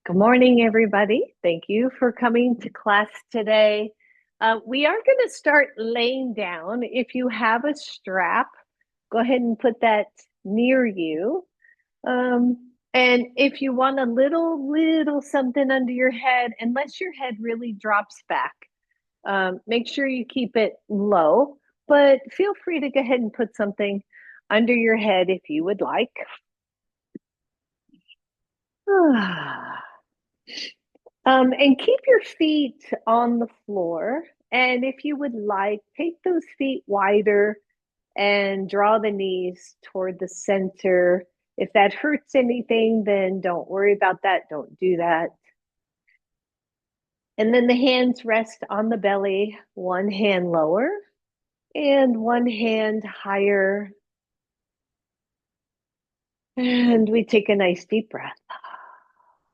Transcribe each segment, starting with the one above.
Good morning, everybody. Thank you for coming to class today. We are going to start laying down. If you have a strap, go ahead and put that near you. And if you want a little something under your head, unless your head really drops back, make sure you keep it low, but feel free to go ahead and put something under your head if you would like. And keep your feet on the floor. And if you would like, take those feet wider and draw the knees toward the center. If that hurts anything, then don't worry about that. Don't do that. And then the hands rest on the belly, one hand lower and one hand higher. And we take a nice deep breath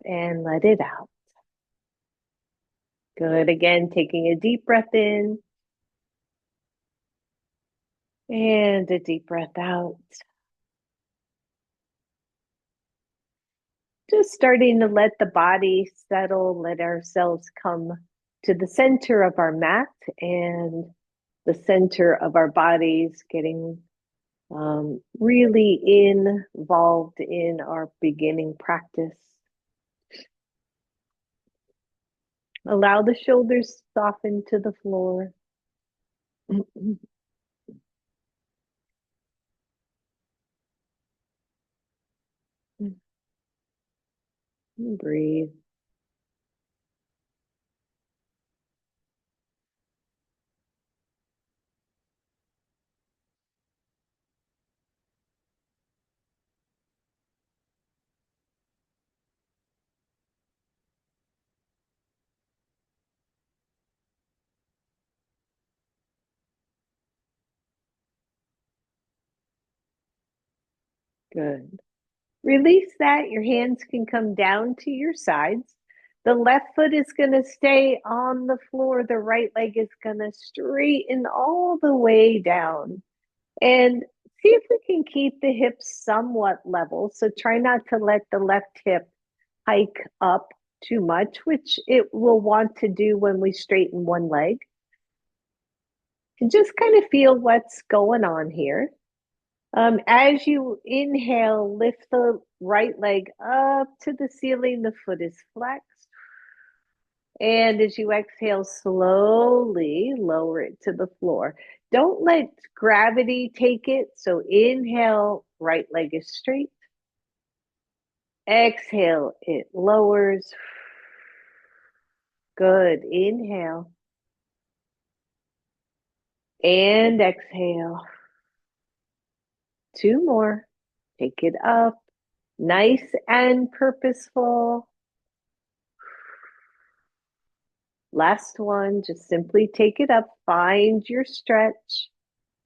and let it out. Good. Again, taking a deep breath in and a deep breath out. Just starting to let the body settle, let ourselves come to the center of our mat and the center of our bodies, getting really involved in our beginning practice. Allow the shoulders to soften to the floor. Breathe. Good. Release that. Your hands can come down to your sides. The left foot is going to stay on the floor. The right leg is going to straighten all the way down. And see if we can keep the hips somewhat level. So try not to let the left hip hike up too much, which it will want to do when we straighten one leg. And just kind of feel what's going on here. As you inhale, lift the right leg up to the ceiling. The foot is flexed. And as you exhale, slowly lower it to the floor. Don't let gravity take it. So inhale, right leg is straight. Exhale, it lowers. Good. Inhale. And exhale. Two more. Take it up. Nice and purposeful. Last one, just simply take it up, find your stretch,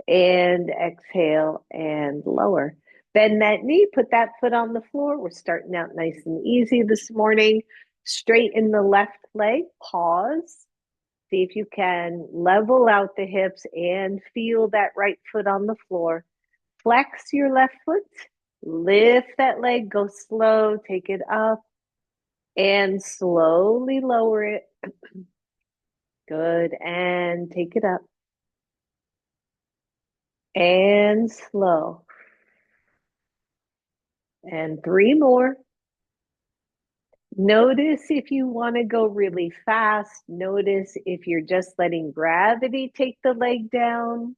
and exhale and lower. Bend that knee, put that foot on the floor. We're starting out nice and easy this morning. Straighten the left leg, pause. See if you can level out the hips and feel that right foot on the floor. Flex your left foot, lift that leg, go slow, take it up, and slowly lower it. Good. And take it up. And slow. And three more. Notice if you want to go really fast. Notice if you're just letting gravity take the leg down.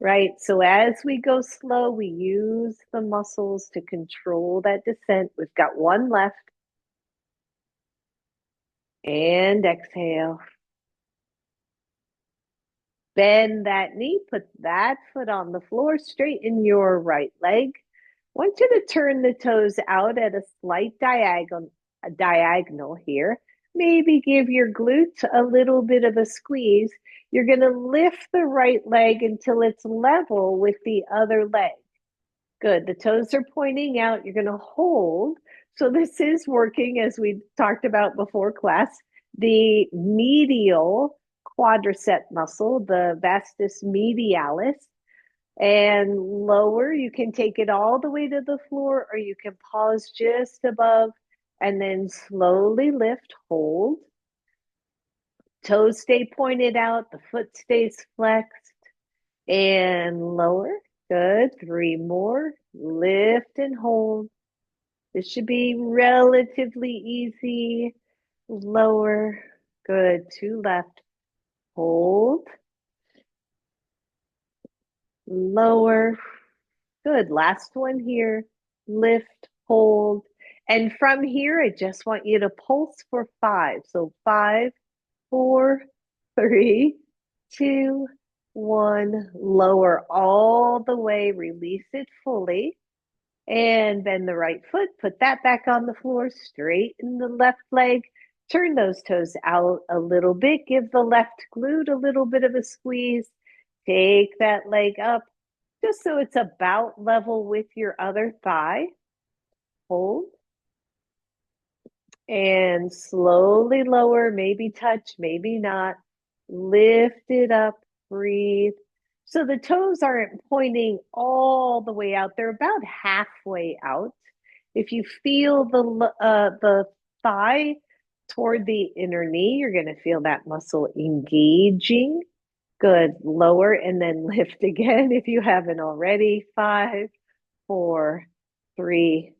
Right? So as we go slow, we use the muscles to control that descent. We've got one left. And exhale. Bend that knee, put that foot on the floor, straighten your right leg. I want you to turn the toes out at a slight diagonal here. Maybe give your glutes a little bit of a squeeze. You're going to lift the right leg until it's level with the other leg. Good. The toes are pointing out. You're going to hold. So this is working, as we talked about before class, the medial quadricep muscle, the vastus medialis. And lower, you can take it all the way to the floor, or you can pause just above and then slowly lift, hold. Toes stay pointed out, the foot stays flexed, and lower. Good. 3 more. Lift and hold. This should be relatively easy. Lower. Good. 2 left. Hold. Lower. Good. Last one here. Lift, hold. And from here, I just want you to pulse for 5. So 5, 4, 3, 2, 1. Lower all the way. Release it fully. And bend the right foot. Put that back on the floor. Straighten the left leg. Turn those toes out a little bit. Give the left glute a little bit of a squeeze. Take that leg up just so it's about level with your other thigh. Hold. And slowly lower, maybe touch, maybe not. Lift it up, breathe. So the toes aren't pointing all the way out. They're about halfway out. If you feel the thigh toward the inner knee, you're going to feel that muscle engaging. Good. Lower and then lift again if you haven't already. 5, 4, 3,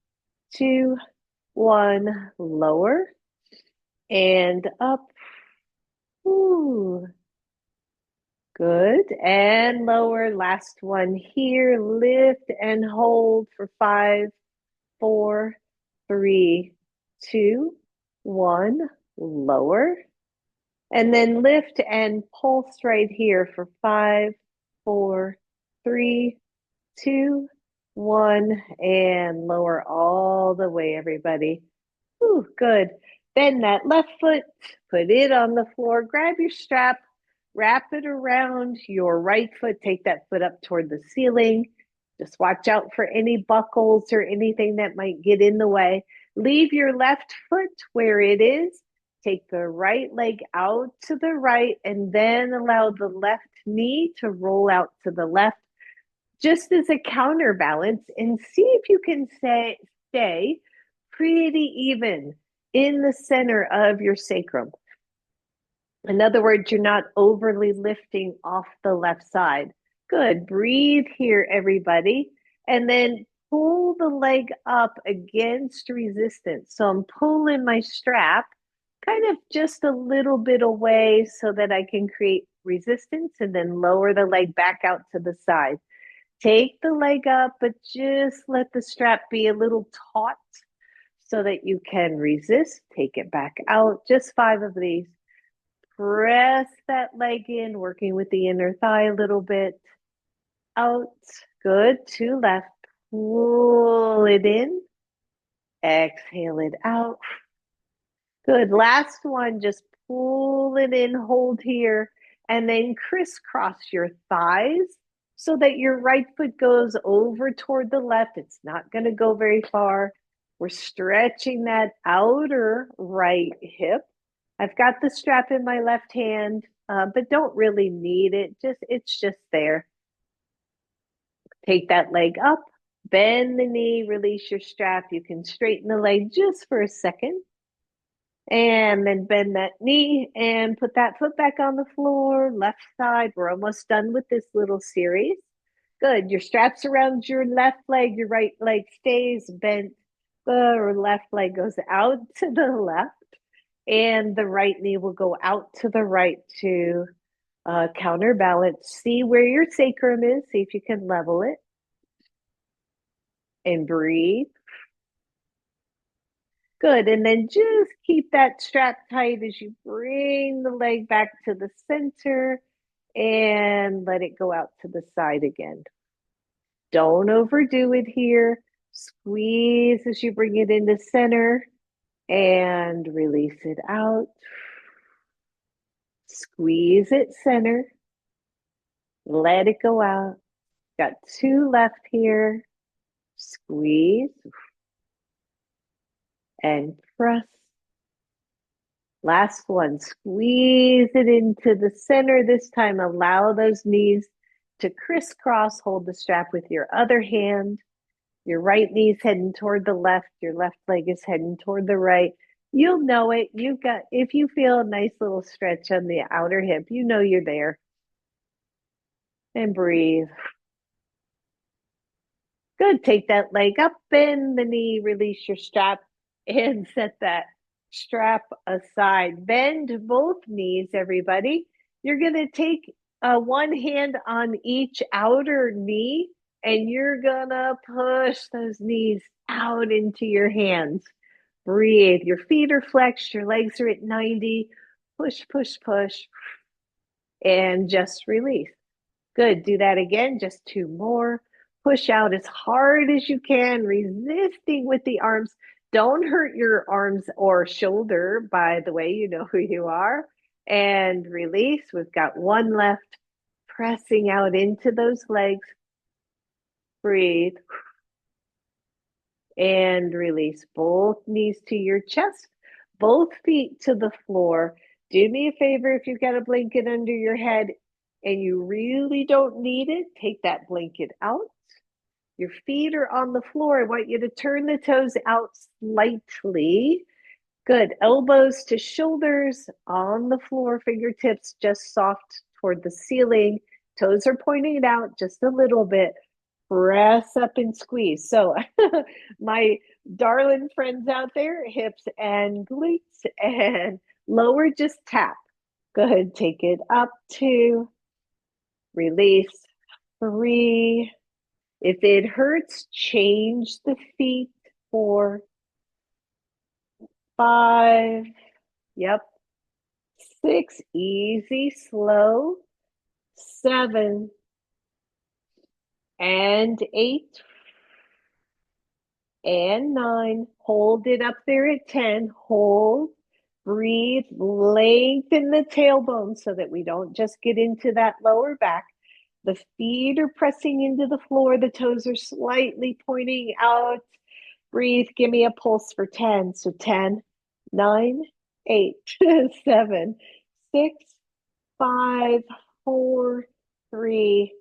2, 1. Lower and up. Ooh. Good. And lower. Last one here. Lift and hold for 5, 4, 3, 2, 1. Lower. And then lift and pulse right here for 5, 4, 3, 2, 1. And lower all the way, everybody. Ooh, good. Bend that left foot, put it on the floor, grab your strap, wrap it around your right foot, take that foot up toward the ceiling. Just watch out for any buckles or anything that might get in the way. Leave your left foot where it is. Take the right leg out to the right and then allow the left knee to roll out to the left just as a counterbalance and see if you can stay pretty even in the center of your sacrum. In other words, you're not overly lifting off the left side. Good. Breathe here, everybody. And then pull the leg up against resistance. So I'm pulling my strap kind of just a little bit away so that I can create resistance and then lower the leg back out to the side. Take the leg up, but just let the strap be a little taut so that you can resist. Take it back out. Just 5 of these. Press that leg in, working with the inner thigh a little bit. Out. Good. 2 left. Pull it in. Exhale it out. Good. Last one. Just pull it in, hold here, and then crisscross your thighs so that your right foot goes over toward the left. It's not going to go very far. We're stretching that outer right hip. I've got the strap in my left hand, but don't really need it. It's just there. Take that leg up, bend the knee, release your strap. You can straighten the leg just for a second. And then bend that knee and put that foot back on the floor, left side. We're almost done with this little series. Good. Your strap's around your left leg, your right leg stays bent. The left leg goes out to the left, and the right knee will go out to the right to counterbalance. See where your sacrum is. See if you can level it. And breathe. Good. And then just keep that strap tight as you bring the leg back to the center and let it go out to the side again. Don't overdo it here. Squeeze as you bring it into center and release it out. Squeeze it center. Let it go out. Got 2 left here. Squeeze and press. Last one, squeeze it into the center. This time, allow those knees to crisscross. Hold the strap with your other hand. Your right knee's heading toward the left. Your left leg is heading toward the right. You'll know it. You've got, if you feel a nice little stretch on the outer hip, you know you're there. And breathe. Good. Take that leg up, bend the knee, release your strap, and set that strap aside. Bend both knees, everybody. You're going to take one hand on each outer knee, and you're going to push those knees out into your hands. Breathe. Your feet are flexed, your legs are at 90. Push, push, push, and just release. Good. Do that again. Just two more. Push out as hard as you can, resisting with the arms. Don't hurt your arms or shoulder, by the way, you know who you are. And release. We've got one left. Pressing out into those legs. Breathe. And release. Both knees to your chest, both feet to the floor. Do me a favor, if you've got a blanket under your head and you really don't need it, take that blanket out. Your feet are on the floor. I want you to turn the toes out slightly. Good. Elbows to shoulders on the floor, fingertips just soft toward the ceiling. Toes are pointing out just a little bit. Press up and squeeze. So, my darling friends out there, hips and glutes, and lower, just tap. Good. Take it up, 2, release, 3. If it hurts, change the feet, 4, 5. Yep. 6, easy, slow. 7 and 8 and 9. Hold it up there at 10. Hold, breathe, lengthen the tailbone so that we don't just get into that lower back. The feet are pressing into the floor. The toes are slightly pointing out. Breathe. Give me a pulse for 10. So 10, 9, 8, 7, 6, 5, 4, 3,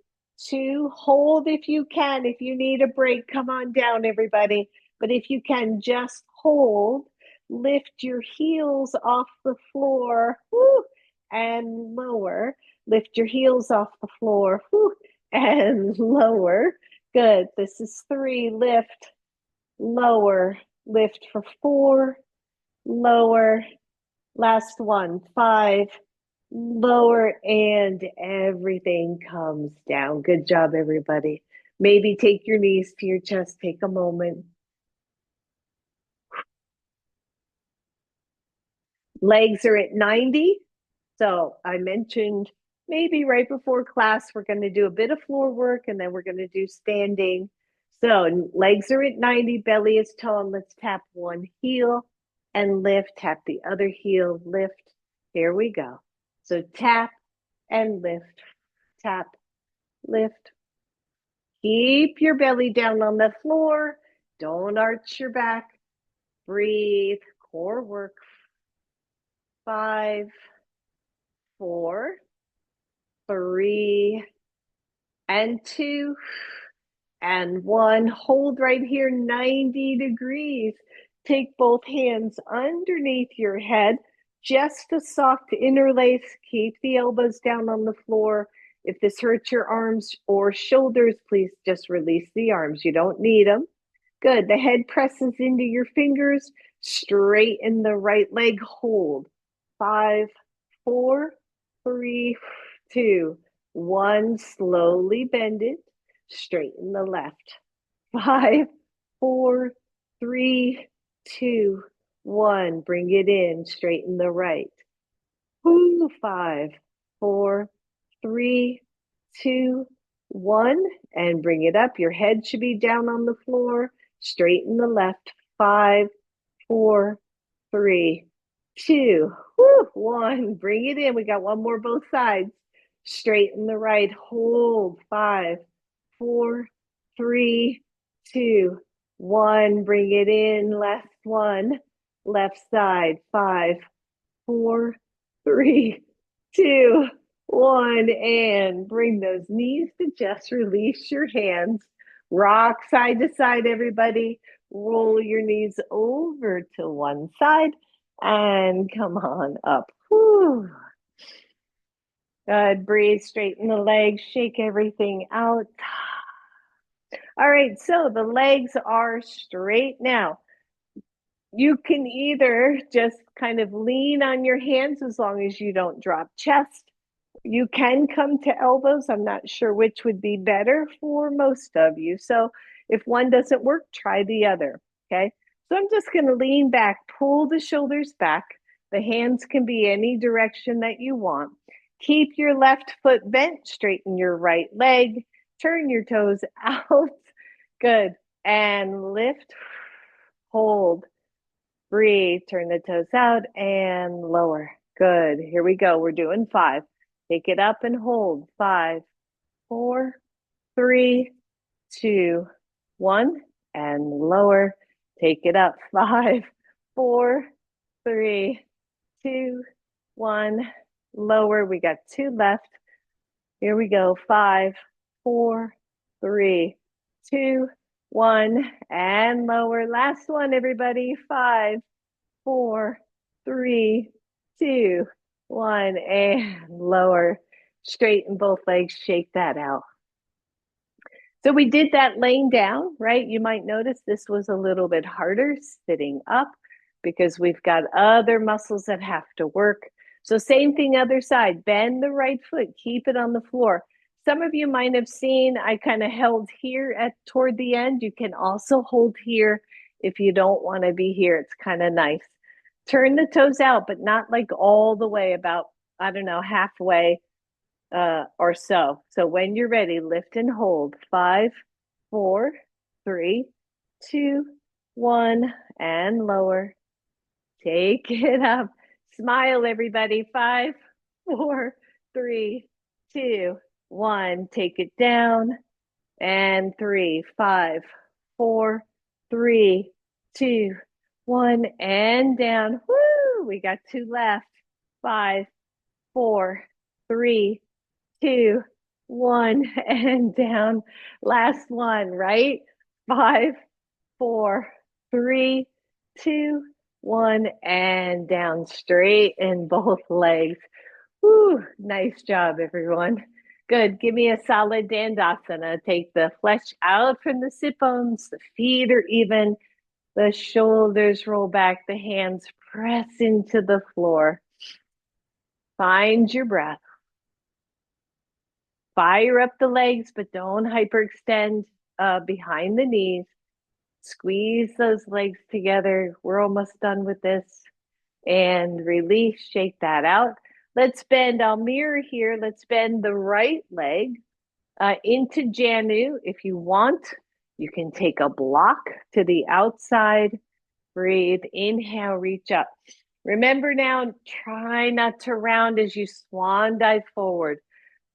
2. Hold if you can. If you need a break, come on down, everybody. But if you can, just hold. Lift your heels off the floor. Woo, and lower. Lift your heels off the floor. Woo, and lower. Good. This is 3. Lift, lower. Lift for 4. Lower. Last one. 5. Lower, and everything comes down. Good job, everybody. Maybe take your knees to your chest. Take a moment. Legs are at 90. So I mentioned maybe right before class, we're going to do a bit of floor work and then we're going to do standing. So legs are at 90, belly is tall. Let's tap one heel and lift. Tap the other heel, lift. Here we go. So tap and lift, tap, lift. Keep your belly down on the floor. Don't arch your back. Breathe. Core work. 5, 4, 3, and 2, and 1. Hold right here, 90 degrees. Take both hands underneath your head. Just a soft interlace. Keep the elbows down on the floor. If this hurts your arms or shoulders, please just release the arms. You don't need them. Good. The head presses into your fingers. Straighten the right leg. Hold. 5, 4, 3, 2, 1. Slowly bend it. Straighten the left. 5, 4, 3, 2, 1. Bring it in. Straighten the right. 5, 4, 3, 2, 1. And bring it up. Your head should be down on the floor. Straighten the left. 5, 4, 3, 2, 1. Bring it in. We got one more both sides. Straighten the right. Hold. 5, 4, 3, 2, 1. Bring it in. Last one. Left side. 5, 4, 3, 2, 1. And bring those knees to just release your hands. Rock side to side, everybody. Roll your knees over to one side and come on up. Whew. Good. Breathe, straighten the legs, shake everything out. All right, so the legs are straight now. You can either just kind of lean on your hands as long as you don't drop chest. You can come to elbows. I'm not sure which would be better for most of you. So if one doesn't work, try the other. Okay. So I'm just going to lean back, pull the shoulders back. The hands can be any direction that you want. Keep your left foot bent, straighten your right leg, turn your toes out. Good. And lift, hold, breathe, turn the toes out and lower. Good. Here we go. We're doing 5. Take it up and hold. 5, 4, 3, 2, 1, and lower. Take it up. 5, 4, 3, 2, 1, lower. We got 2 left. Here we go. 5, 4, 3, 2, 1, and lower. Last one, everybody. 5, 4, 3, 2, 1, and lower. Straighten both legs, shake that out. So we did that laying down, right? You might notice this was a little bit harder sitting up because we've got other muscles that have to work. So same thing, other side, bend the right foot, keep it on the floor. Some of you might have seen I kind of held here at toward the end. You can also hold here if you don't want to be here. It's kind of nice. Turn the toes out, but not like all the way, about, I don't know, halfway or so. So when you're ready, lift and hold. 5, 4, 3, 2, 1, and lower. Take it up. Smile, everybody. 5, 4, 3, 2, 1. Take it down. And 3, 5, 4, 3, 2, 1, and down. Woo! We got 2 left. 5, 4, 3, 2, 1, and down. Last one, right? 5, 4, 3, 2, 1, and down. Straight in both legs. Whew, nice job, everyone. Good. Give me a solid Dandasana. Take the flesh out from the sit bones. The feet are even. The shoulders roll back. The hands press into the floor. Find your breath. Fire up the legs, but don't hyperextend behind the knees. Squeeze those legs together. We're almost done with this. And release, shake that out. Let's bend, I'll mirror here. Let's bend the right leg into Janu. If you want, you can take a block to the outside. Breathe, inhale, reach up. Remember now, try not to round as you swan dive forward.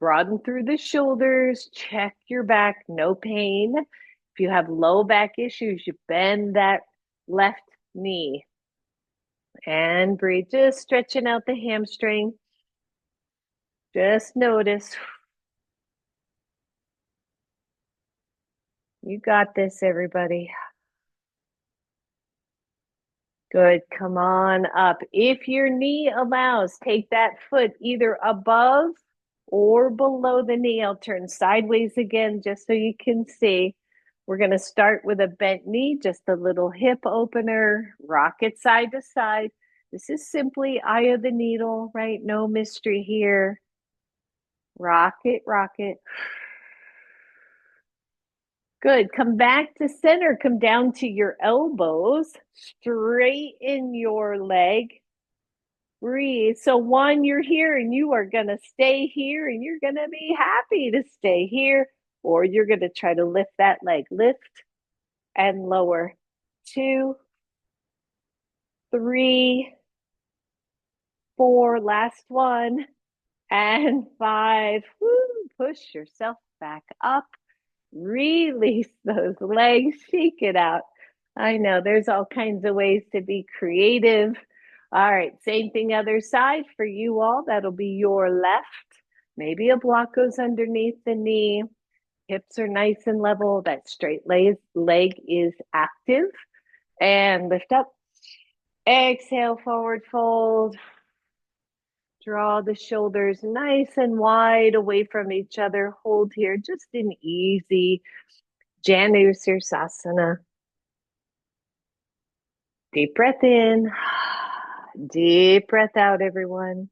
Broaden through the shoulders, check your back, no pain. If you have low back issues, you bend that left knee. And breathe, just stretching out the hamstring. Just notice. You got this, everybody. Good, come on up. If your knee allows, take that foot either above or below the knee. I'll turn sideways again just so you can see. We're going to start with a bent knee, just a little hip opener, rock it side to side. This is simply eye of the needle, right? No mystery here. Rock it, rock it. Good. Come back to center. Come down to your elbows. Straighten your leg. Breathe. So one, you're here and you are going to stay here and you're going to be happy to stay here, or you're going to try to lift that leg. Lift and lower. 2, 3, 4, last one, and 5. Woo, push yourself back up. Release those legs, shake it out. I know there's all kinds of ways to be creative. All right, same thing other side for you all. That'll be your left. Maybe a block goes underneath the knee. Hips are nice and level. That straight leg is active. And lift up. Exhale, forward fold. Draw the shoulders nice and wide away from each other. Hold here, just an easy Janu Sirsasana. Deep breath in. Deep breath out, everyone.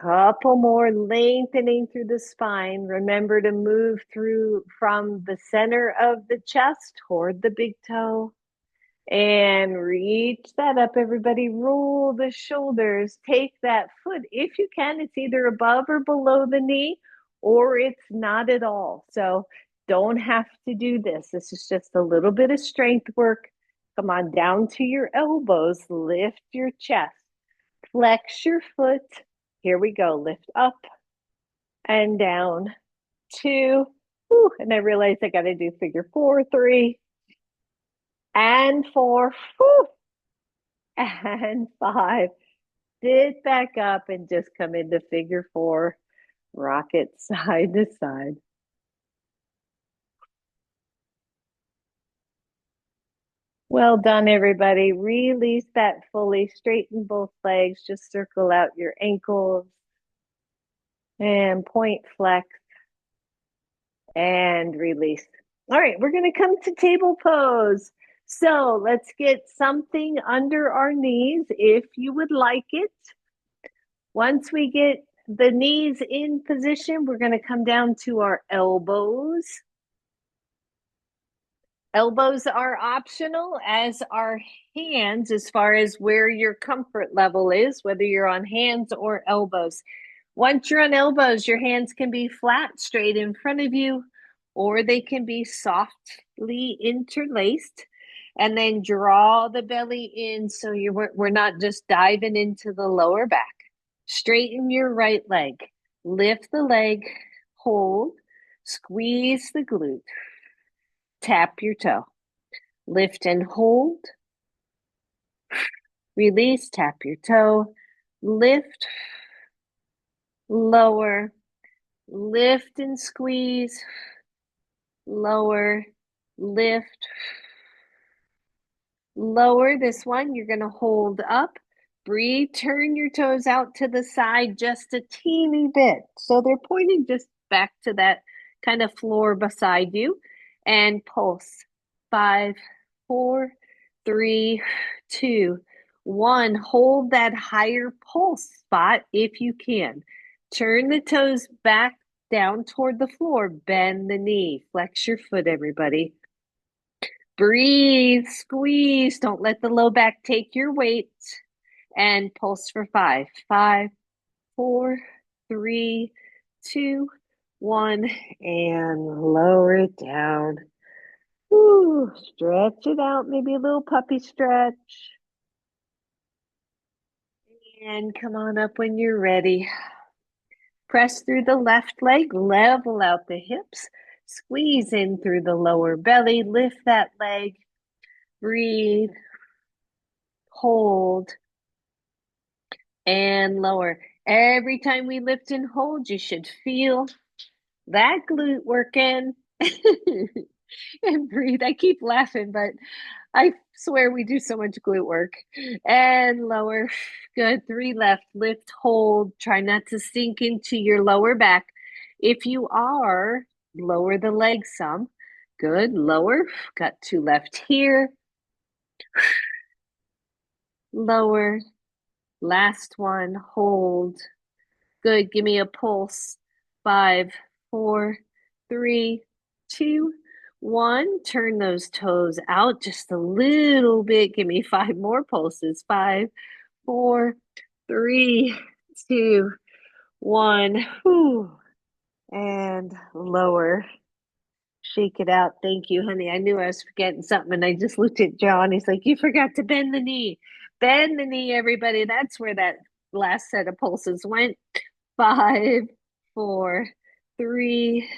Couple more, lengthening through the spine. Remember to move through from the center of the chest toward the big toe. And reach that up, everybody. Roll the shoulders. Take that foot, if you can. It's either above or below the knee, or it's not at all. So don't have to do this. This is just a little bit of strength work. Come on down to your elbows. Lift your chest. Flex your foot. Here we go. Lift up and down. 2. Whew, and I realize I got to do figure 4, 3, and 4. Whew, and 5. Sit back up and just come into figure 4. Rock it side to side. Well done, everybody. Release that fully. Straighten both legs. Just circle out your ankles and point flex and release. All right, we're going to come to table pose. So let's get something under our knees if you would like it. Once we get the knees in position, we're going to come down to our elbows. Elbows are optional, as are hands, as far as where your comfort level is, whether you're on hands or elbows. Once you're on elbows, your hands can be flat, straight in front of you, or they can be softly interlaced. And then draw the belly in so we're not just diving into the lower back. Straighten your right leg. Lift the leg, hold, squeeze the glute. Tap your toe. Lift and hold. Release, tap your toe. Lift, lower, lift and squeeze, lower, lift, lower. This one, you're going to hold up. Breathe, turn your toes out to the side just a teeny bit. So they're pointing just back to that kind of floor beside you. And pulse. 5, 4, 3, 2, 1. Hold that higher pulse spot if you can. Turn the toes back down toward the floor. Bend the knee. Flex your foot, everybody. Breathe, squeeze. Don't let the low back take your weight. And pulse for 5. 5, 4, 3, 2, 1. And lower it down. Ooh, stretch it out. Maybe a little puppy stretch. And come on up when you're ready. Press through the left leg. Level out the hips. Squeeze in through the lower belly. Lift that leg. Breathe. Hold. And lower. Every time we lift and hold, you should feel that glute working. And breathe. I keep laughing, but I swear we do so much glute work. And lower. Good. 3 left. Lift, hold. Try not to sink into your lower back. If you are, lower the legs some. Good. Lower. Got 2 left here. Lower. Last one. Hold. Good. Give me a pulse. 5, 4, 3, 2, 1. Turn those toes out just a little bit. Give me 5 more pulses. 5, 4, 3, 2, 1. Whew. And lower. Shake it out. Thank you, honey. I knew I was forgetting something, and I just looked at John. He's like, "You forgot to bend the knee. Bend the knee, everybody." That's where that last set of pulses went. 5, 4, 3,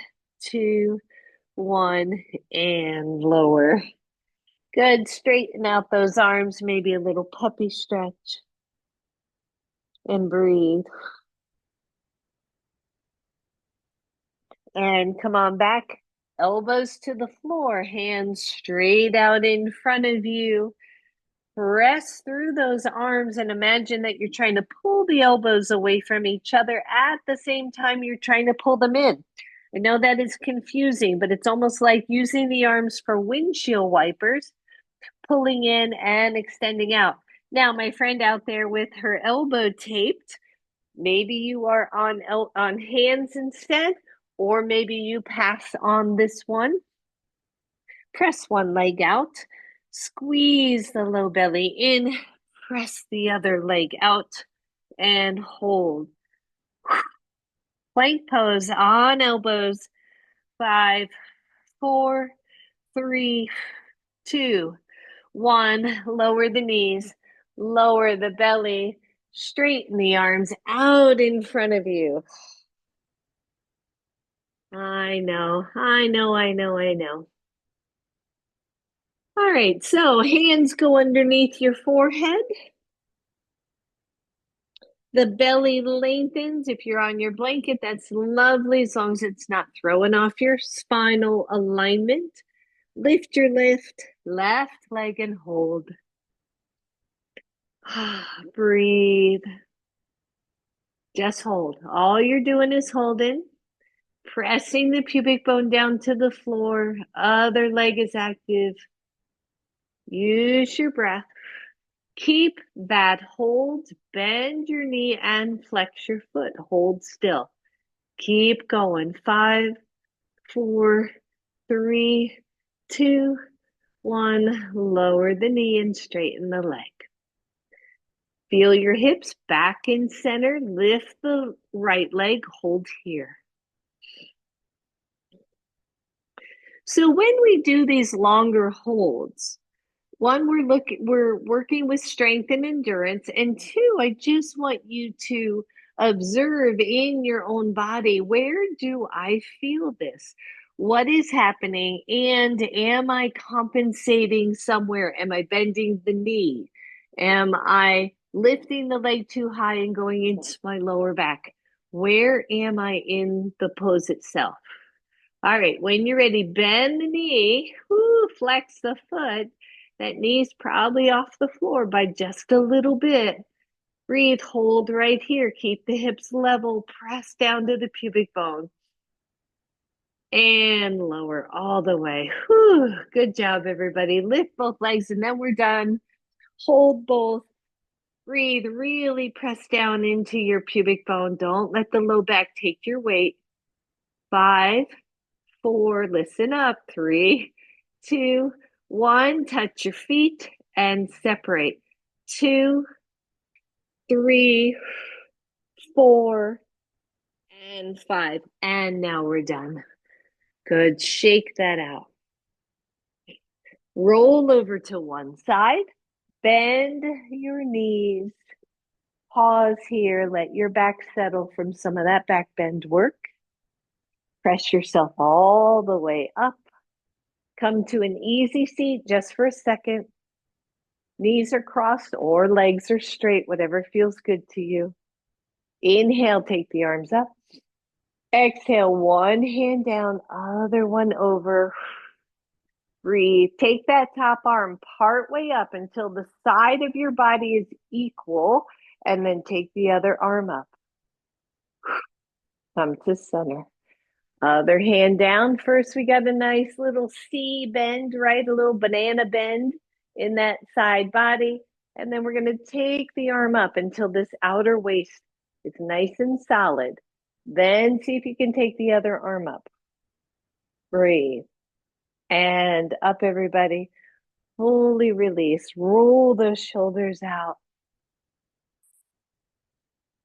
2, 1, and lower. Good. Straighten out those arms. Maybe a little puppy stretch. And breathe. And come on back, elbows to the floor, hands straight out in front of you. Press through those arms and imagine that you're trying to pull the elbows away from each other at the same time you're trying to pull them in. I know that is confusing, but it's almost like using the arms for windshield wipers, pulling in and extending out. Now, my friend out there with her elbow taped, maybe you are on hands instead, or maybe you pass on this one. Press one leg out, squeeze the low belly in, press the other leg out, and hold. Plank pose on elbows. 5, 4, 3, 2, 1. Lower the knees, lower the belly, straighten the arms out in front of you. I know, I know, I know, I know. All right, so hands go underneath your forehead. The belly lengthens. If you're on your blanket, that's lovely as long as it's not throwing off your spinal alignment. Lift your left leg and hold. Breathe. Just hold. All you're doing is holding, pressing the pubic bone down to the floor. Other leg is active. Use your breath. Keep that hold. Bend your knee and flex your foot. Hold still. Keep going. 5, 4, 3, 2, 1. Lower the knee and straighten the leg. Feel your hips back in center. Lift the right leg. Hold here. So when we do these longer holds, one, we're working with strength and endurance, and two, I just want you to observe in your own body, where do I feel this? What is happening? And am I compensating somewhere? Am I bending the knee? Am I lifting the leg too high and going into my lower back? Where am I in the pose itself? All right, when you're ready, bend the knee, flex the foot. That knee's probably off the floor by just a little bit. Breathe, hold right here. Keep the hips level, press down to the pubic bone. And lower all the way. Good job, everybody. Lift both legs, and then we're done. Hold both. Breathe, really press down into your pubic bone. Don't let the low back take your weight. 5, 4, listen up. 3, 2, 1. Touch your feet and separate. 2, 3, 4, and 5. And now we're done. Good. Shake that out. Roll over to one side. Bend your knees. Pause here. Let your back settle from some of that back bend work. Press yourself all the way up. Come to an easy seat just for a second. Knees are crossed or legs are straight, whatever feels good to you. Inhale, take the arms up. Exhale, one hand down, other one over. Breathe. Take that top arm part way up until the side of your body is equal, and then take the other arm up. Come to center. Other hand down. First, we got a nice little C bend, right? A little banana bend in that side body. And then we're going to take the arm up until this outer waist is nice and solid. Then see if you can take the other arm up. Breathe. And up, everybody. Fully release. Roll those shoulders out.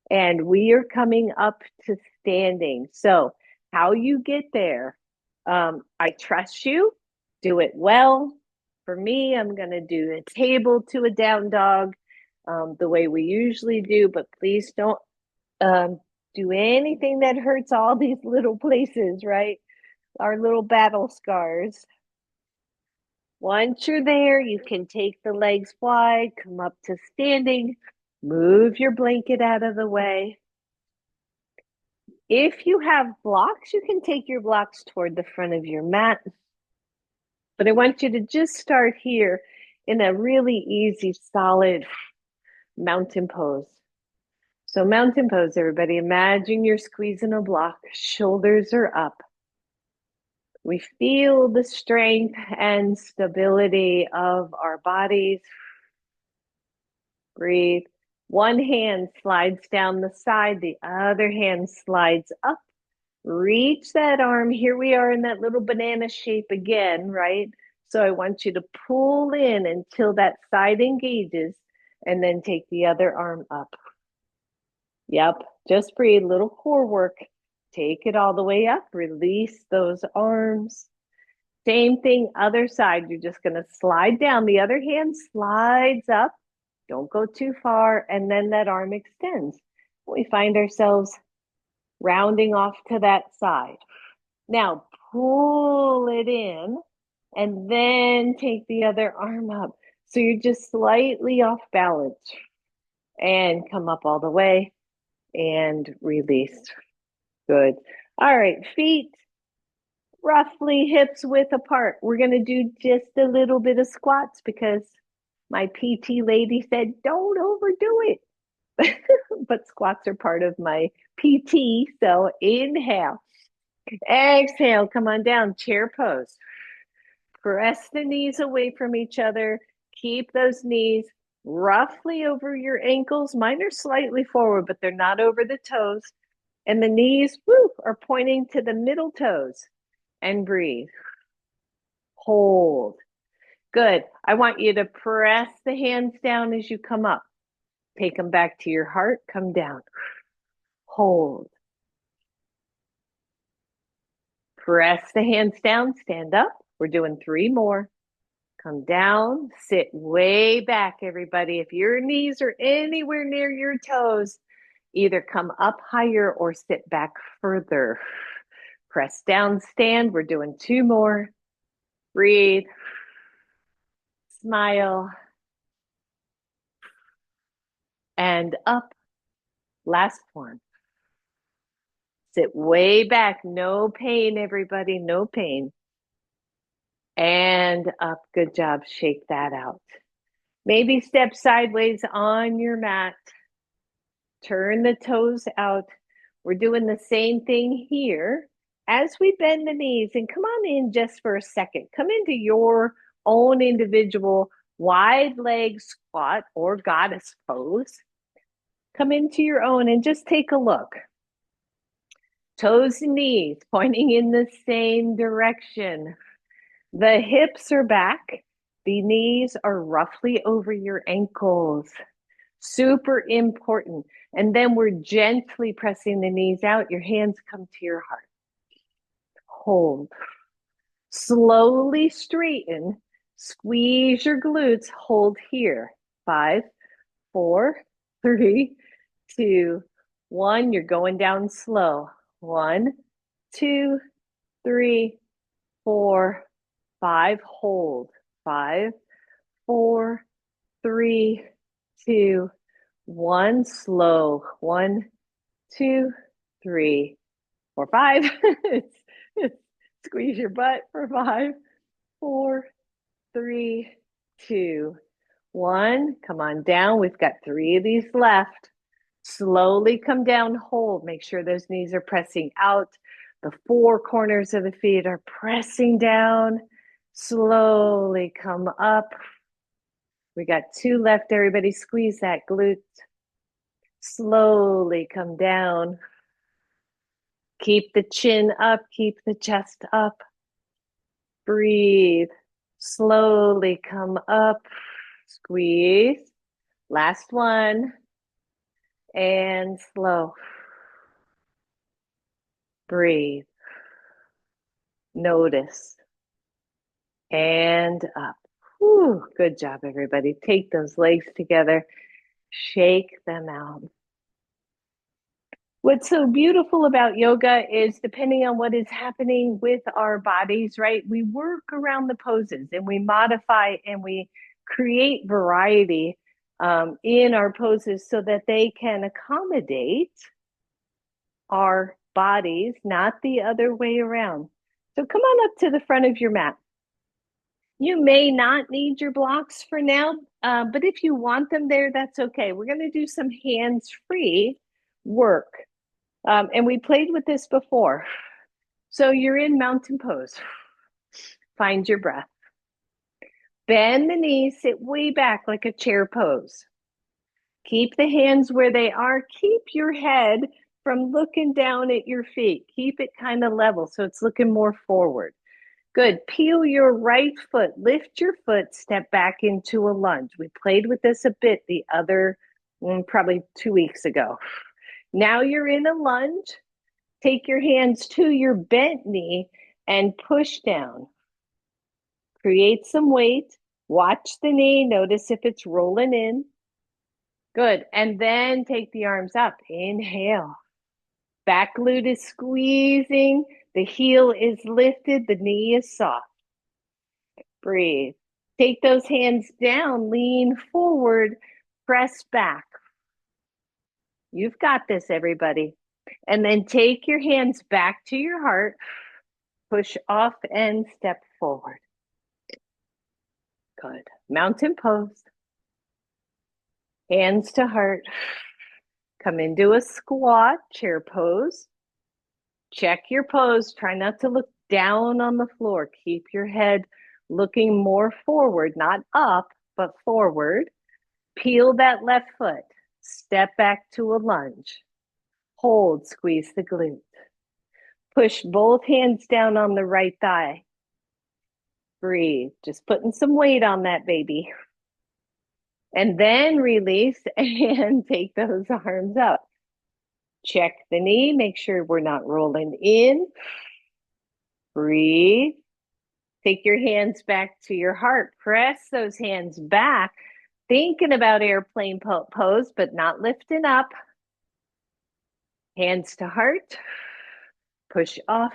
And we are coming up to standing. So how you get there, I trust you. Do it well. For me, I'm going to do a table to a down dog the way we usually do, but please don't do anything that hurts all these little places, right? Our little battle scars. Once you're there, you can take the legs wide, come up to standing, move your blanket out of the way. If you have blocks, you can take your blocks toward the front of your mat. But I want you to just start here in a really easy, solid mountain pose. So mountain pose, everybody. Imagine you're squeezing a block. Shoulders are up. We feel the strength and stability of our bodies. Breathe. One hand slides down the side. The other hand slides up. Reach that arm. Here we are in that little banana shape again, right? So I want you to pull in until that side engages and then take the other arm up. Yep, just breathe, little core work. Take it all the way up, release those arms. Same thing, other side. You're just going to slide down. The other hand slides up. Don't go too far. And then that arm extends. We find ourselves rounding off to that side. Now pull it in and then take the other arm up. So you're just slightly off balance and come up all the way and release. Good. All right, feet roughly hips width apart. We're going to do just a little bit of squats because my PT lady said, don't overdo it. But squats are part of my PT. So inhale, exhale, come on down, chair pose. Press the knees away from each other. Keep those knees roughly over your ankles. Mine are slightly forward, but they're not over the toes. And the knees, are pointing to the middle toes. And breathe. Hold. Good. I want you to press the hands down as you come up. Take them back to your heart. Come down. Hold. Press the hands down. Stand up. We're doing 3 more. Come down. Sit way back, everybody. If your knees are anywhere near your toes, either come up higher or sit back further. Press down, stand. We're doing 2 more. Breathe. Smile. And up. Last one. Sit way back. No pain, everybody. No pain. And up. Good job. Shake that out. Maybe step sideways on your mat. Turn the toes out. We're doing the same thing here as we bend the knees. And come on in just for a second. Come into your own individual wide leg squat or goddess pose. Come into your own and just take a look. Toes and knees pointing in the same direction. The hips are back. The knees are roughly over your ankles. Super important. And then we're gently pressing the knees out. Your hands come to your heart. Hold. Slowly straighten. Squeeze your glutes. Hold here. 5, 4, 3, 2, 1. You're going down slow. 1, 2, 3, 4, 5. Hold. 5, 4, 3, 2, 1. Slow. 1, 2, 3, 4, 5. Squeeze your butt for 5, 4, 3, 2, 1. Come on down. We've got 3 of these left. Slowly come down, hold. Make sure those knees are pressing out. The 4 corners of the feet are pressing down. Slowly come up. We got 2 left, everybody. Squeeze that glute. Slowly come down. Keep the chin up, keep the chest up. Breathe. Slowly come up. Squeeze. Last one. And slow. Breathe. Notice. And up. Whew, good job, everybody. Take those legs together. Shake them out. What's so beautiful about yoga is depending on what is happening with our bodies, right? We work around the poses and we modify and we create variety in our poses so that they can accommodate our bodies, not the other way around. So come on up to the front of your mat. You may not need your blocks for now, but if you want them there, that's okay. We're going to do some hands-free work. And we played with this before. So you're in mountain pose. Find your breath. Bend the knees, sit way back like a chair pose. Keep the hands where they are. Keep your head from looking down at your feet. Keep it kind of level so it's looking more forward. Good. Peel your right foot. Lift your foot. Step back into a lunge. We played with this a bit the other, probably 2 weeks ago. Now you're in a lunge. Take your hands to your bent knee and push down. Create some weight. Watch the knee. Notice if it's rolling in. Good. And then take the arms up. Inhale. Back glute is squeezing. The heel is lifted. The knee is soft. Breathe. Take those hands down. Lean forward. Press back. You've got this, everybody. And then take your hands back to your heart. Push off and step forward. Good. Mountain pose. Hands to heart. Come into a squat, chair pose. Check your pose. Try not to look down on the floor. Keep your head looking more forward, not up, but forward. Peel that left foot. Step back to a lunge. Hold, squeeze the glute. Push both hands down on the right thigh. Breathe. Just putting some weight on that baby. And then release and take those arms up. Check the knee. Make sure we're not rolling in. Breathe. Take your hands back to your heart. Press those hands back. Thinking about airplane pose, but not lifting up. Hands to heart. Push off.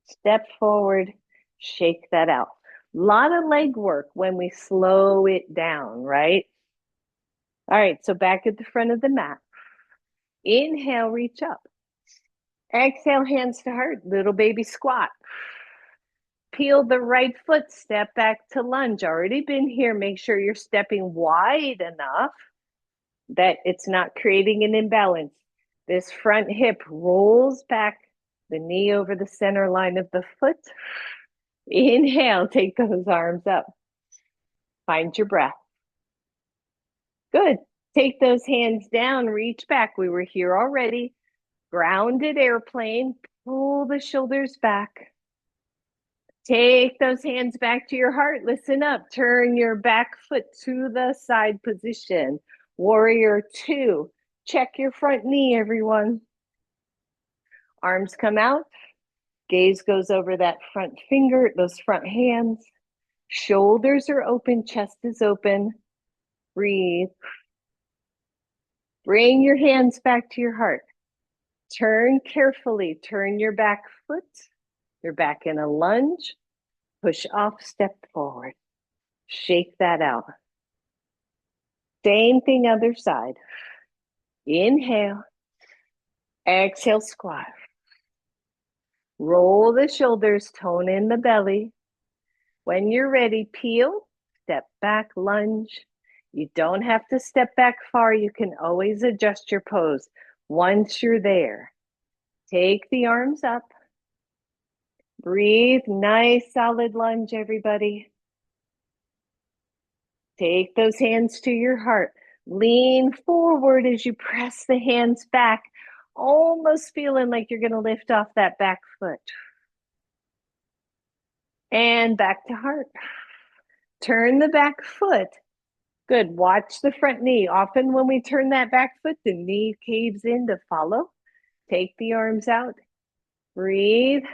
Step forward. Shake that out. A lot of leg work when we slow it down, right? All right, so back at the front of the mat. Inhale, reach up. Exhale, hands to heart. Little baby squat. Peel the right foot, step back to lunge. Already been here. Make sure you're stepping wide enough that it's not creating an imbalance. This front hip rolls back, the knee over the center line of the foot. Inhale, take those arms up. Find your breath. Good. Take those hands down, reach back. We were here already. Grounded airplane. Pull the shoulders back. Take those hands back to your heart. Listen up. Turn your back foot to the side position. Warrior 2. Check your front knee, everyone. Arms come out. Gaze goes over that front finger, those front hands. Shoulders are open, chest is open. Breathe. Bring your hands back to your heart. Turn carefully. Turn your back foot. You're back in a lunge. Push off, step forward. Shake that out. Same thing, other side. Inhale. Exhale, squat. Roll the shoulders, tone in the belly. When you're ready, peel, step back, lunge. You don't have to step back far. You can always adjust your pose once you're there. Take the arms up. Breathe, nice solid lunge, everybody. Take those hands to your heart. Lean forward as you press the hands back, almost feeling like you're going to lift off that back foot. And back to heart. Turn the back foot. Good. Watch the front knee. Often when we turn that back foot, the knee caves in to follow. Take the arms out. Breathe.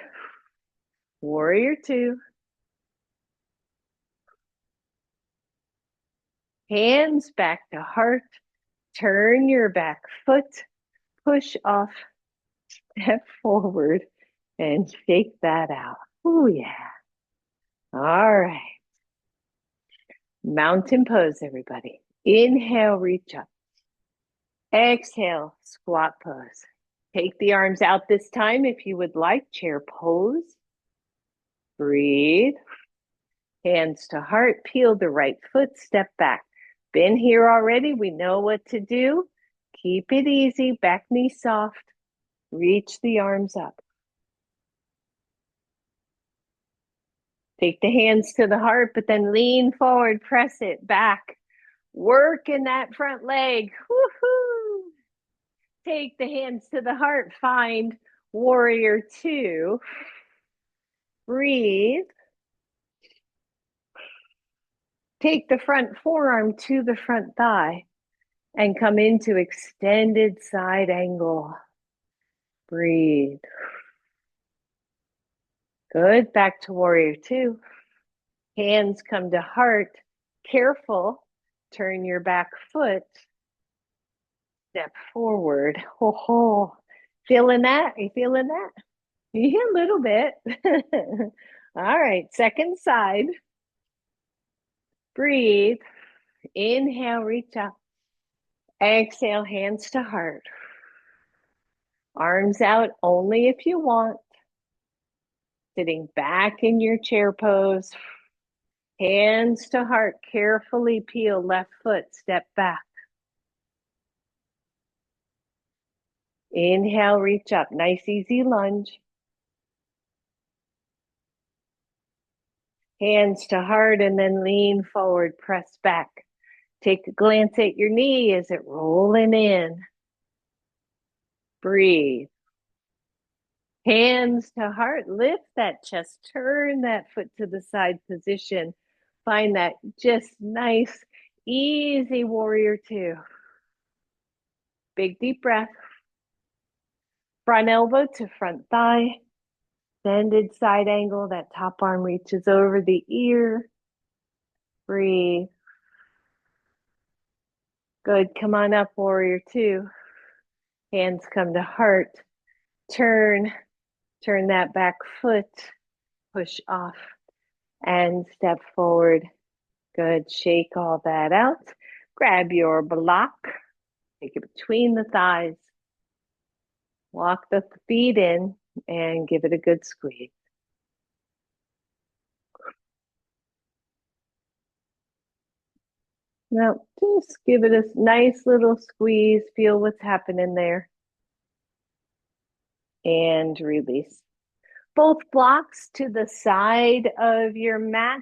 Warrior 2. Hands back to heart. Turn your back foot. Push off. Step forward and shake that out. Oh, yeah. All right. Mountain pose, everybody. Inhale, reach up. Exhale, squat pose. Take the arms out this time if you would like. Chair pose. Breathe. Hands to heart. Peel the right foot. Step back. Been here already. We know what to do. Keep it easy. Back knee soft. Reach the arms up. Take the hands to the heart, but then lean forward. Press it back. Work in that front leg. Woohoo! Take the hands to the heart. Find warrior two. Breathe. Take the front forearm to the front thigh and come into extended side angle. Breathe. Good. Back to warrior two. Hands come to heart. Careful. Turn your back foot. Step forward. Ho ho. Feeling that? Are you feeling that? Yeah, a little bit. All right. Second side. Breathe. Inhale, reach up. Exhale, hands to heart. Arms out only if you want. Sitting back in your chair pose. Hands to heart. Carefully peel left foot. Step back. Inhale, reach up. Nice, easy lunge. Hands to heart and then lean forward. Press back. Take a glance at your knee. Is it rolling in? Breathe. Hands to heart, lift that chest, turn that foot to the side position. Find that just nice, easy warrior two. Big deep breath. Front elbow to front thigh. Extended side angle, that top arm reaches over the ear. Breathe. Good, come on up, warrior two. Hands come to heart. Turn that back foot. Push off and step forward. Good. Shake all that out. Grab your block. Take it between the thighs. Walk the feet in and give it a good squeeze. Now, just give it a nice little squeeze. Feel what's happening there. And release. Both blocks to the side of your mat.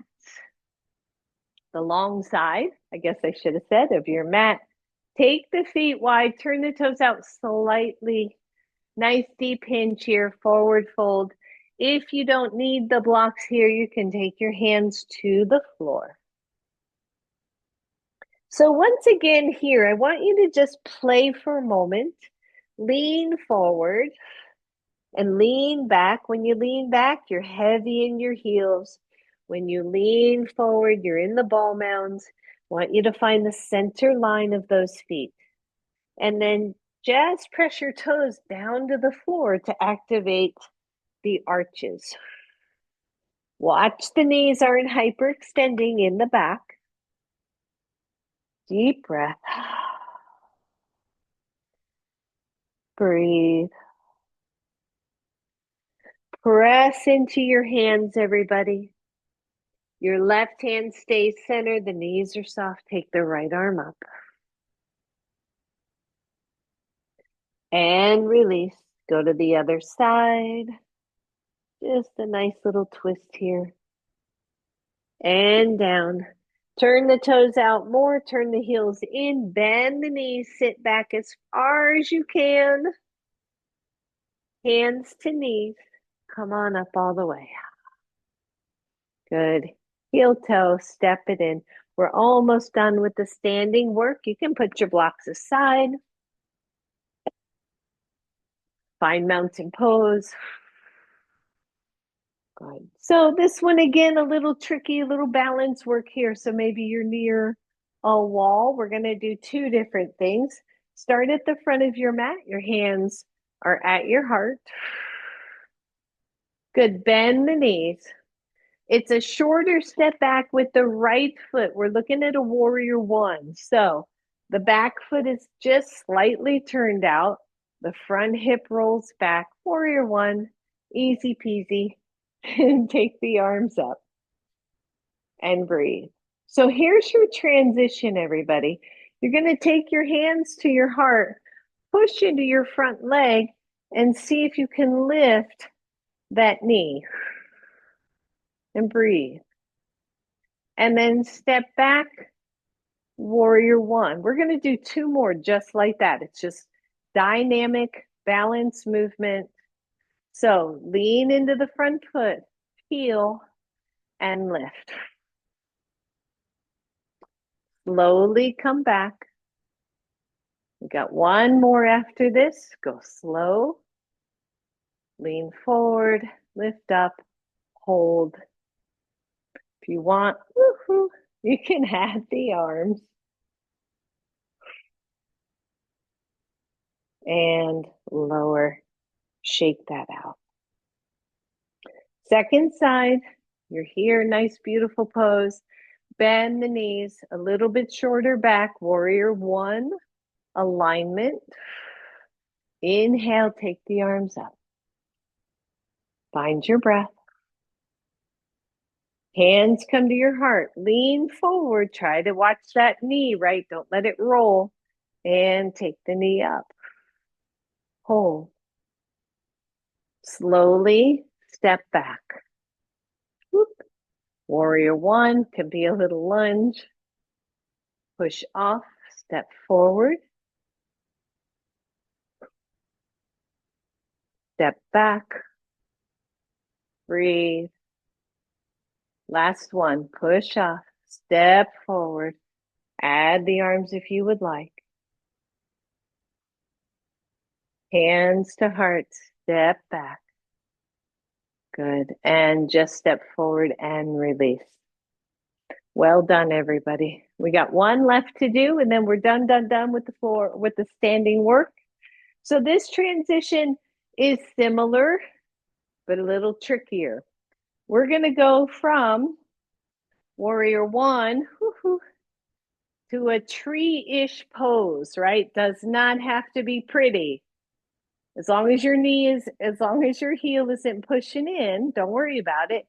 The long side, I guess I should have said, of your mat. Take the feet wide, turn the toes out slightly. Nice deep hinge here, forward fold. If you don't need the blocks here, you can take your hands to the floor. So once again here, I want you to just play for a moment. Lean forward and lean back. When you lean back, you're heavy in your heels. When you lean forward, you're in the ball mounds. I want you to find the center line of those feet. And then just press your toes down to the floor to activate the arches. Watch the knees aren't hyperextending in the back. Deep breath. Breathe. Press into your hands, everybody. Your left hand stays centered. The knees are soft. Take the right arm up. And release. Go to the other side. Just a nice little twist here. And down. Turn the toes out more. Turn the heels in. Bend the knees. Sit back as far as you can. Hands to knees. Come on up all the way. Good. Heel toe. Step it in. We're almost done with the standing work. You can put your blocks aside. Find mountain pose. Good. So this one again, a little tricky, a little balance work here. So maybe you're near a wall. We're going to do two different things. Start at the front of your mat. Your hands are at your heart. Good. Bend the knees. It's a shorter step back with the right foot. We're looking at a warrior one. So the back foot is just slightly turned out. The front hip rolls back. Warrior one. Easy peasy. And take the arms up and breathe. So here's your transition, everybody. You're going to take your hands to your heart, push into your front leg, and see if you can lift that knee. And breathe. And then step back, warrior one. We're going to do two more just like that. It's just dynamic balance movement. So lean into the front foot, heel, and lift. Slowly come back. We got one more after this. Go slow. Lean forward, lift up, hold. If you want, woohoo, you can add the arms. And lower. Shake that out. Second side, you're here, nice, beautiful pose. Bend the knees a little bit shorter back, warrior one, alignment. Inhale, take the arms up. Find your breath. Hands come to your heart. Lean forward. Try to watch that knee, right? Don't let it roll. And take the knee up. Hold. Slowly step back. Whoop. Warrior one can be a little lunge. Push off, step forward. Step back. Breathe. Last one, push off, step forward. Add the arms if you would like. Hands to heart, step back. Good. And just step forward and release. Well done, everybody. We got one left to do, and then we're done with the floor, with the standing work. So this transition is similar, but a little trickier. We're going to go from warrior one to a tree-ish pose, right? Does not have to be pretty. As long as your heel isn't pushing in, don't worry about it.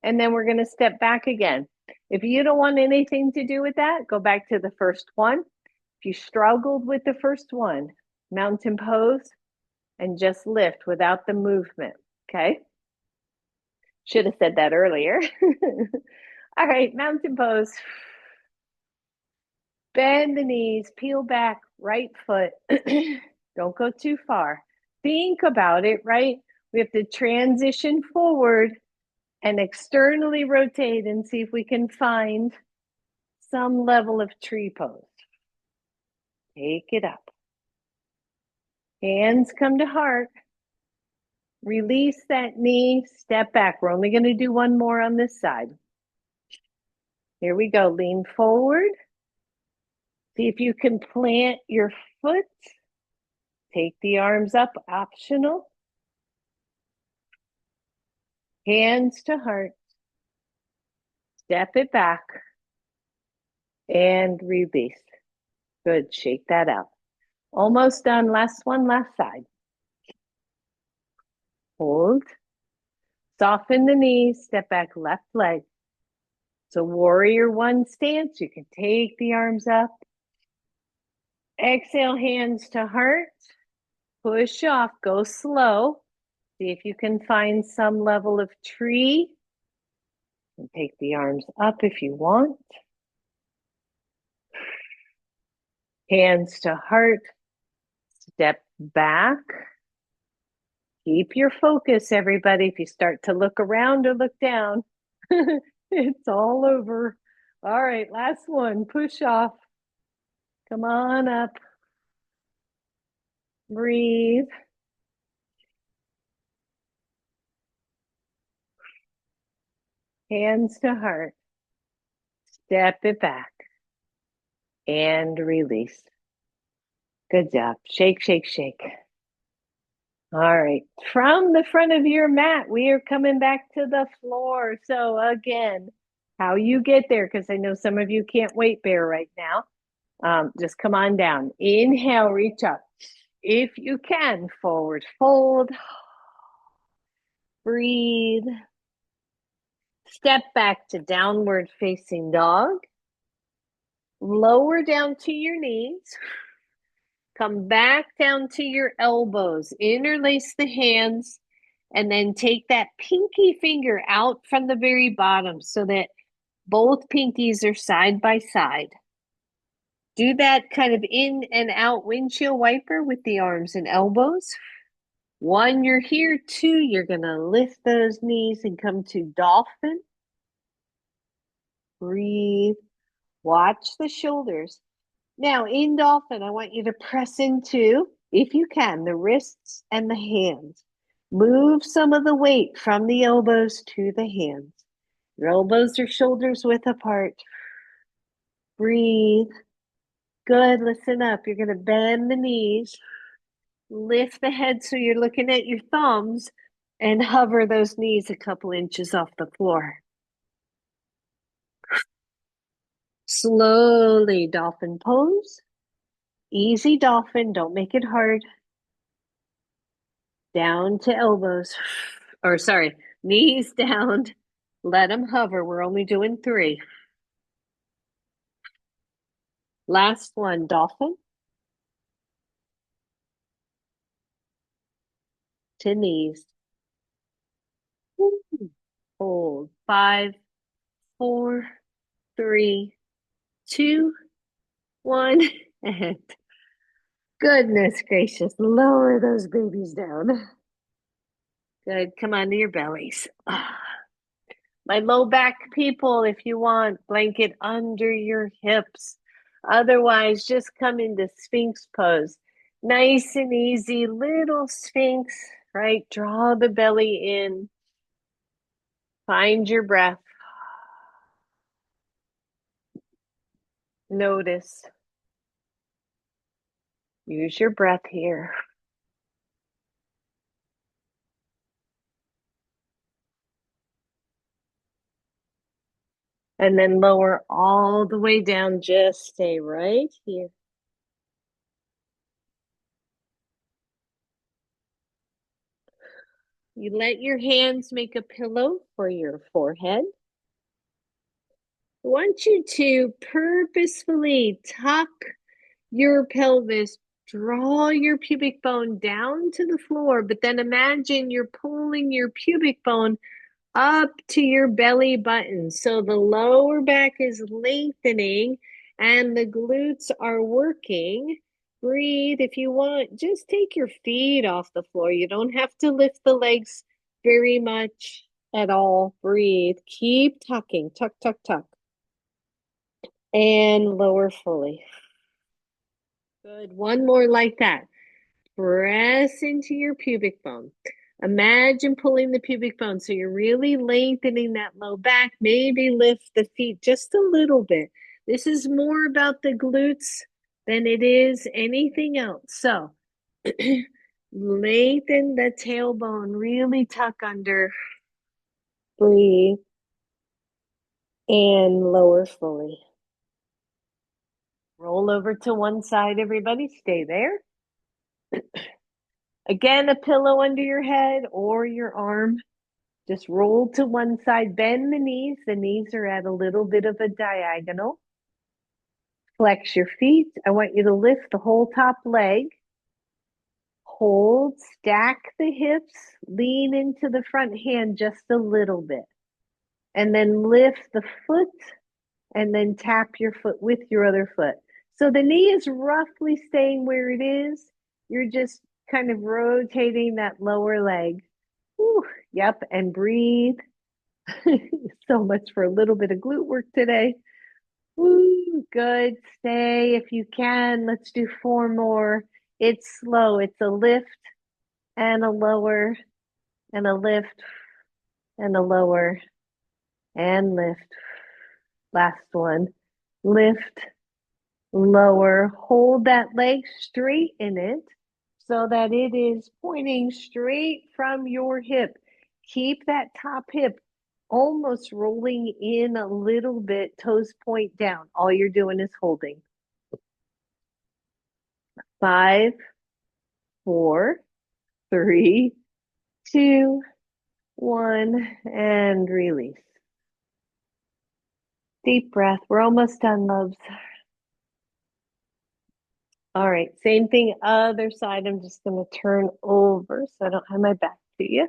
And then we're going to step back again. If you don't want anything to do with that, go back to the first one. If you struggled with the first one, mountain pose and just lift without the movement, okay? Should have said that earlier. All right, mountain pose. Bend the knees, peel back, right foot. Don't go too far. Think about it, right? We have to transition forward and externally rotate and see if we can find some level of tree pose. Take it up. Hands come to heart. Release that knee, step back. We're only going to do one more on this side. Here we go. Lean forward. See if you can plant your foot. Take the arms up, optional. Hands to heart. Step it back and release. Good, shake that out. Almost done, last one, last side. Hold. Soften the knees, step back, left leg. So warrior one stance, you can take the arms up. Exhale, hands to heart. Push off, go slow. See if you can find some level of tree. And take the arms up if you want. Hands to heart. Step back. Keep your focus, everybody. If you start to look around or look down, it's all over. All right, last one. Push off. Come on up. Breathe. Hands to heart. Step it back. And release. Good job. Shake, shake, shake. All right. From the front of your mat, we are coming back to the floor. So again, how you get there, because I know some of you can't weight bear right now. Just come on down. Inhale, reach up. If you can, forward fold, breathe, step back to downward facing dog, lower down to your knees, come back down to your elbows, interlace the hands, and then take that pinky finger out from the very bottom so that both pinkies are side by side. Do that kind of in and out windshield wiper with the arms and elbows. One, you're here. Two, you're going to lift those knees and come to dolphin. Breathe. Watch the shoulders. Now, in dolphin, I want you to press into, if you can, the wrists and the hands. Move some of the weight from the elbows to the hands. Your elbows are shoulders width apart. Breathe. Good. Listen up. You're going to bend the knees. Lift the head so you're looking at your thumbs and hover those knees a couple inches off the floor. Slowly, dolphin pose. Easy dolphin. Don't make it hard. Down to elbows. Or sorry, knees down. Let them hover. We're only doing 3. Last one, dolphin. To knees. Hold. 5, 4, 3, 2, 1. And goodness gracious, lower those babies down. Good. Come onto your bellies. My low back people, if you want, blanket under your hips. Otherwise, just come into Sphinx pose. Nice and easy, little Sphinx, right? Draw the belly in. Find your breath. Notice. Use your breath here. And then lower all the way down. Just stay right here. You let your hands make a pillow for your forehead. I want you to purposefully tuck your pelvis, draw your pubic bone down to the floor, but then imagine you're pulling your pubic bone up to your belly button. So the lower back is lengthening and the glutes are working. Breathe. If you want, just take your feet off the floor. You don't have to lift the legs very much at all. Breathe. Keep tucking. Tuck, tuck, tuck. And lower fully. Good. One more like that. Press into your pubic bone. Imagine pulling the pubic bone so you're really lengthening that low back. Maybe lift the feet just a little bit. This is more about the glutes than it is anything else. So lengthen the tailbone, really tuck under. Breathe and lower fully. Roll over to one side, everybody. Stay there. Again, a pillow under your head or your arm. Just roll to one side, bend the knees. The knees are at a little bit of a diagonal. Flex your feet. I want you to lift the whole top leg. Hold, stack the hips, lean into the front hand just a little bit. And then lift the foot and then tap your foot with your other foot. So the knee is roughly staying where it is. You're just kind of rotating that lower leg. Whew, yep, and breathe. So much for a little bit of glute work today. Woo, good. Stay if you can. Let's do 4 more. It's slow. It's a lift and a lower and a lift and a lower and lift. Last one. Lift, lower. Hold that leg straight in it so that it is pointing straight from your hip. Keep that top hip almost rolling in a little bit, toes point down. All you're doing is holding. 5, 4, 3, 2, 1, and release. Deep breath. We're almost done, loves. All right, same thing, other side. I'm just going to turn over so I don't have my back to you.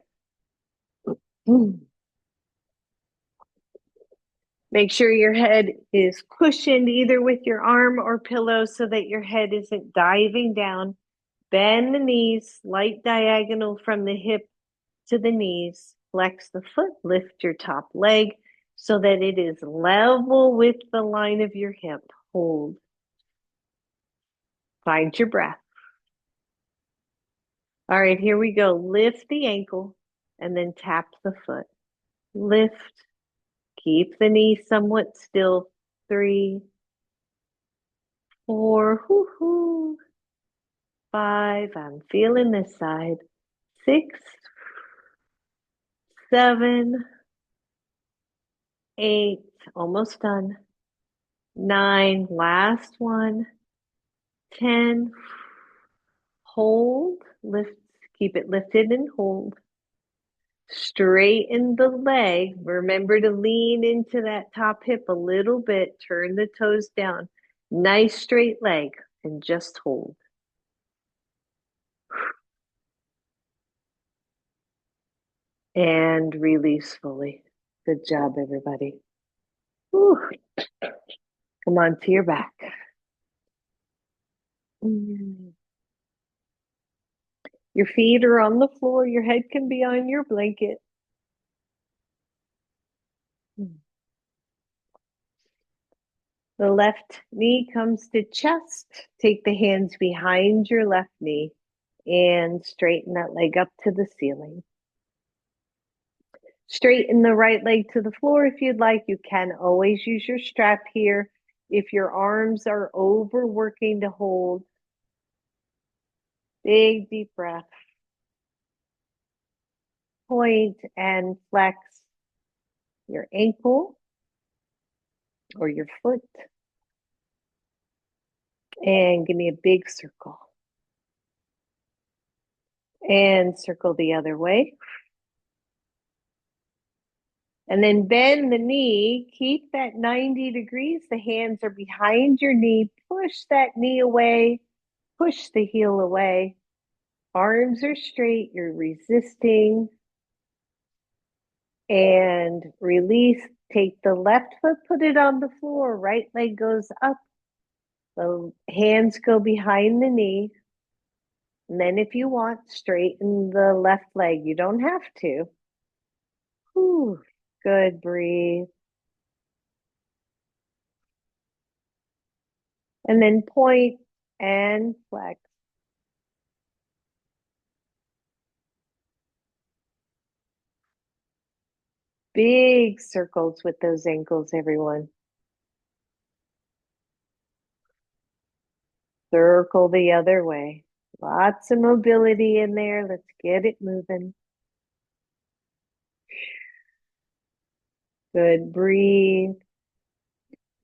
Make sure your head is cushioned either with your arm or pillow so that your head isn't diving down. Bend the knees, slight diagonal from the hip to the knees. Flex the foot, lift your top leg so that it is level with the line of your hip. Hold. Find your breath. All right, here we go. Lift the ankle and then tap the foot. Lift. Keep the knee somewhat still. 3, 4, whoo-hoo. 5, I'm feeling this side. 6, 7, 8, almost done. 9, last one. 10, hold, lift, keep it lifted and hold. Straighten the leg. Remember to lean into that top hip a little bit. Turn the toes down. Nice straight leg and just hold. And release fully. Good job, everybody. Whew. Come on to your back. Your feet are on the floor. Your head can be on your blanket. The left knee comes to chest. Take the hands behind your left knee and straighten that leg up to the ceiling. Straighten the right leg to the floor if you'd like. You can always use your strap here if your arms are overworking to hold. Big deep breath. Point and flex your ankle or your foot. And give me a big circle. And circle the other way. And then bend the knee. Keep that 90 degrees. The hands are behind your knee. Push that knee away. Push the heel away. Arms are straight. You're resisting. And release. Take the left foot, put it on the floor. Right leg goes up. The hands go behind the knee. And then if you want, straighten the left leg. You don't have to. Whew. Good, breathe. And then point and flex. Big circles with those ankles, everyone. Circle the other way. Lots of mobility in there. Let's get it moving. Good, breathe.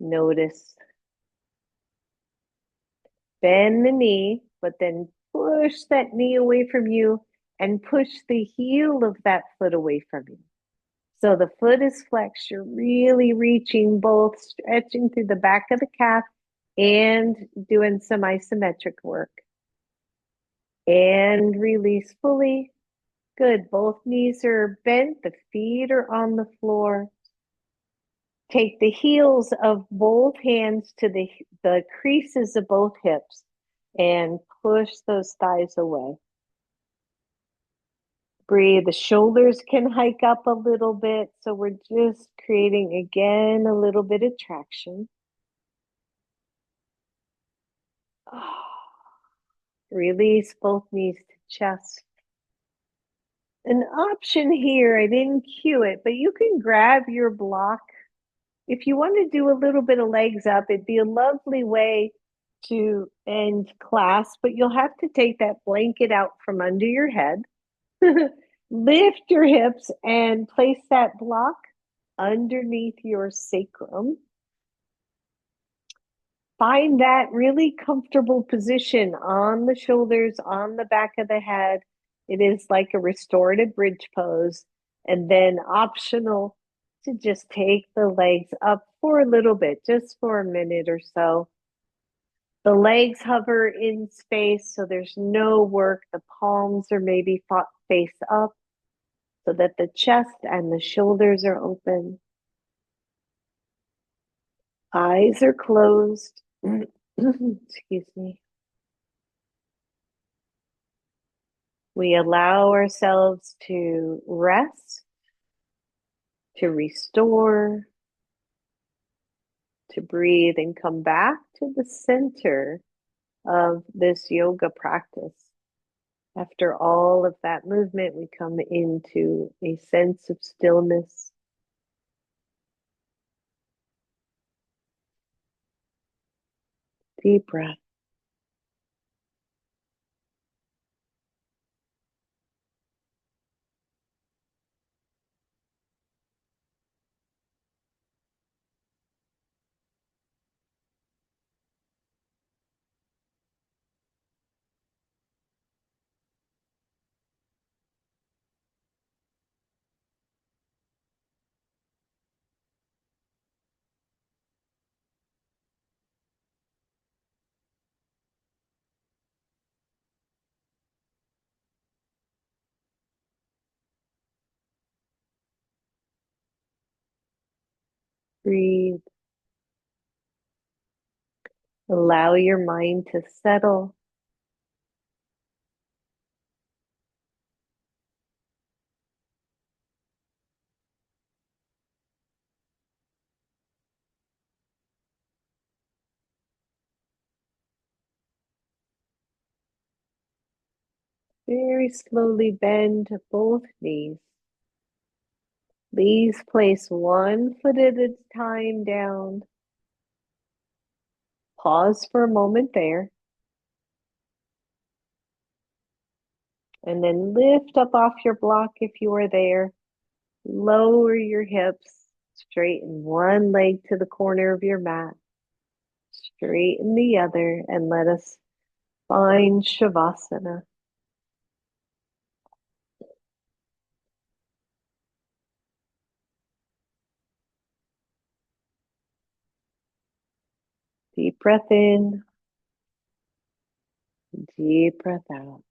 Notice. Bend the knee, but then push that knee away from you and push the heel of that foot away from you. So the foot is flexed. You're really reaching both, stretching through the back of the calf and doing some isometric work. And release fully. Good. Both knees are bent. The feet are on the floor. Take the heels of both hands to the creases of both hips and push those thighs away. Breathe. The shoulders can hike up a little bit. So we're just creating, again, a little bit of traction. Release both knees to chest. An option here, I didn't cue it, but you can grab your block. If you want to do a little bit of legs up, it'd be a lovely way to end class, but you'll have to take that blanket out from under your head. Lift your hips and place that block underneath your sacrum. Find that really comfortable position on the shoulders, on the back of the head. It is like a restorative bridge pose. And then optional to just take the legs up for a little bit, just for a minute or so. The legs hover in space, so there's no work. The palms are maybe face up so that the chest and the shoulders are open. Eyes are closed. Excuse me. We allow ourselves to rest, to restore, to breathe, and come back to the center of this yoga practice. After all of that movement, we come into a sense of stillness. Deep breath. Breathe. Allow your mind to settle. Very slowly bend both knees. Please place one foot at a time down. Pause for a moment there. And then lift up off your block if you are there. Lower your hips. Straighten one leg to the corner of your mat. Straighten the other and let us find Shavasana. Deep breath in. Deep breath out.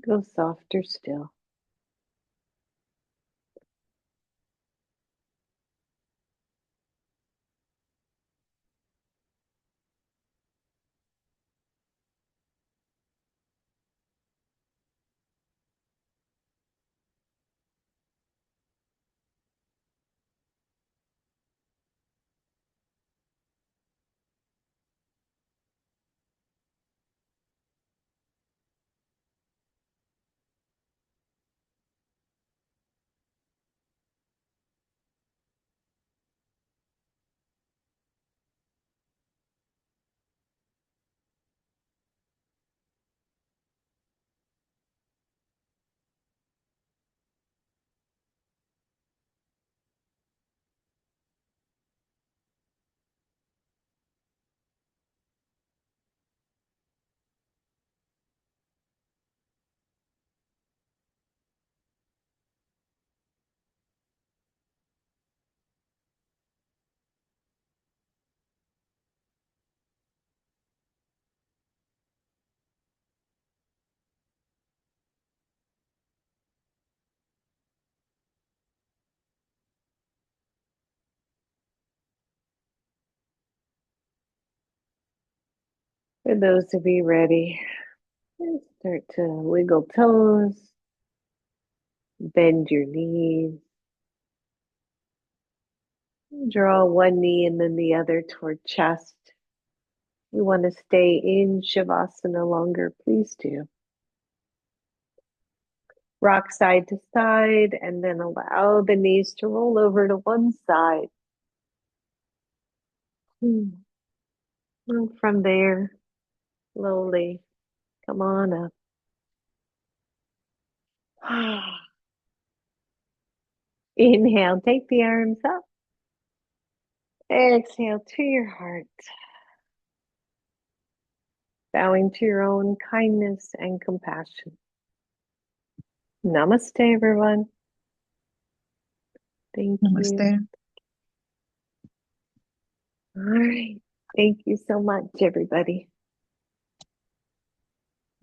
Go softer still. For those of you ready, start to wiggle toes, bend your knees, draw one knee and then the other toward chest. You want to stay in Shavasana longer, please do. Rock side to side and then allow the knees to roll over to one side. And from there, slowly come on up. Inhale, take the arms up. Exhale to your heart. Bowing to your own kindness and compassion. Namaste, everyone. Thank you. Namaste. All right. Thank you so much, everybody.